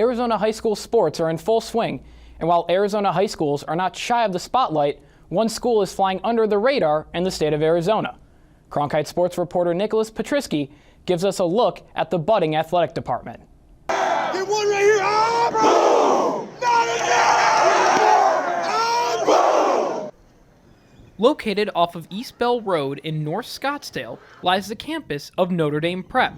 Arizona high school sports are in full swing, and while Arizona high schools are not shy of the spotlight, one school is flying under the radar in the state of Arizona. Cronkite sports reporter Nicholas Petrisky gives us a look at the budding athletic department. Get one right here. Boom! Boom! Located off of East Bell Road in North Scottsdale lies the campus of Notre Dame Prep,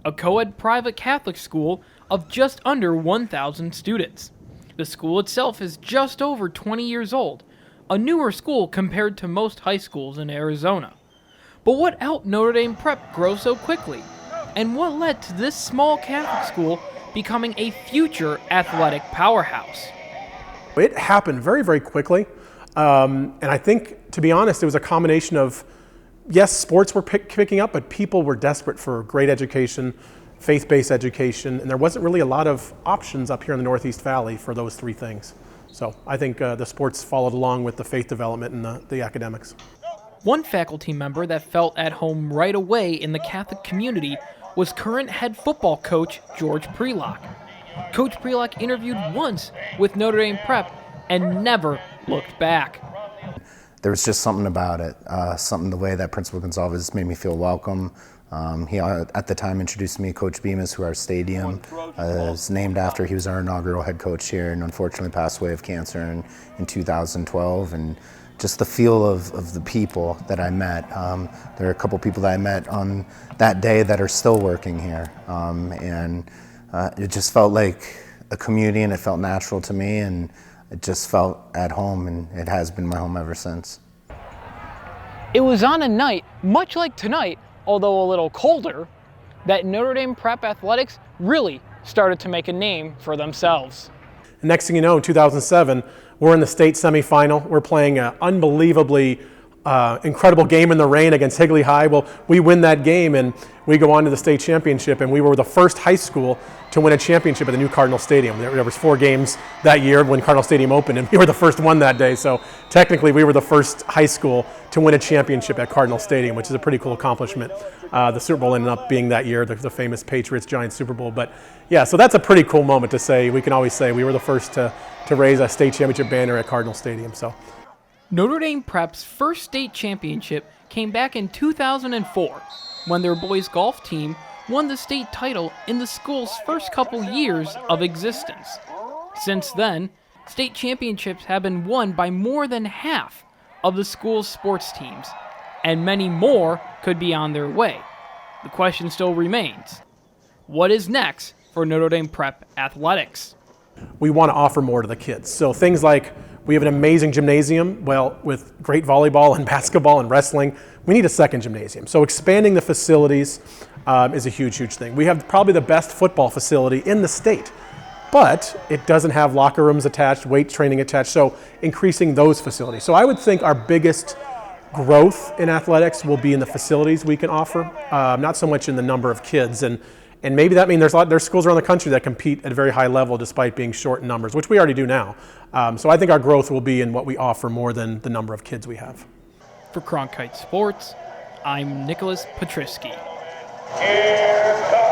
a co-ed private Catholic school of just under 1,000 students. The school itself is just over 20 years old, a newer school compared to most high schools in Arizona. But what helped Notre Dame Prep grow so quickly? And what led to this small Catholic school becoming a future athletic powerhouse? It happened very, very quickly. And I think, to be honest, it was a combination of, yes, sports were picking up, but people were desperate for great education, faith-based education, and there wasn't really a lot of options up here in the Northeast Valley for those three things. So I think the sports followed along with the faith development and the academics. One faculty member that felt at home right away in the Catholic community was current head football coach George Prelock. Coach Prelock interviewed once with Notre Dame Prep and never looked back. There was just something about it, the way that Principal Gonzalez made me feel welcome. He at the time introduced me to Coach Bemis, who our stadium is named after. He was our inaugural head coach here and unfortunately passed away of cancer in 2012. And just the feel of the people that I met. There are a couple people that I met on that day that are still working here. It just felt like a community, and it felt natural to me, and it just felt at home, and it has been my home ever since. It was on a night, much like tonight, although a little colder, that Notre Dame Prep athletics really started to make a name for themselves. Next thing you know, in 2007, we're in the state semifinal. We're playing an unbelievably incredible game in the rain against Higley High. Well, we win that game and we go on to the state championship, and we were the first high school to win a championship at the new Cardinal Stadium. There was 4 games that year when Cardinal Stadium opened, and we were the first one that day. So technically we were the first high school to win a championship at Cardinal Stadium, which is a pretty cool accomplishment. The Super Bowl ended up being that year, the famous Patriots-Giants Super Bowl. But yeah, so that's a pretty cool moment to say. We can always say we were the first to raise a state championship banner at Cardinal Stadium. So Notre Dame Prep's first state championship came back in 2004 when their boys golf team won the state title in the school's first couple years of existence. Since then, state championships have been won by more than half of the school's sports teams, and many more could be on their way. The question still remains, what is next for Notre Dame Prep athletics? we want to offer more to the kids. So things like, we have an amazing gymnasium, well, with great volleyball and basketball and wrestling. We need a second gymnasium. So expanding the facilities is a huge, huge thing. We have probably the best football facility in the state, but it doesn't have locker rooms attached, weight training attached, so increasing those facilities. So I would think our biggest growth in athletics will be in the facilities we can offer, not so much in the number of kids. And maybe that means there's schools around the country that compete at a very high level despite being short in numbers, which we already do now. So I think our growth will be in what we offer more than the number of kids we have. For Cronkite Sports, I'm Nicholas Petrisky. Here comes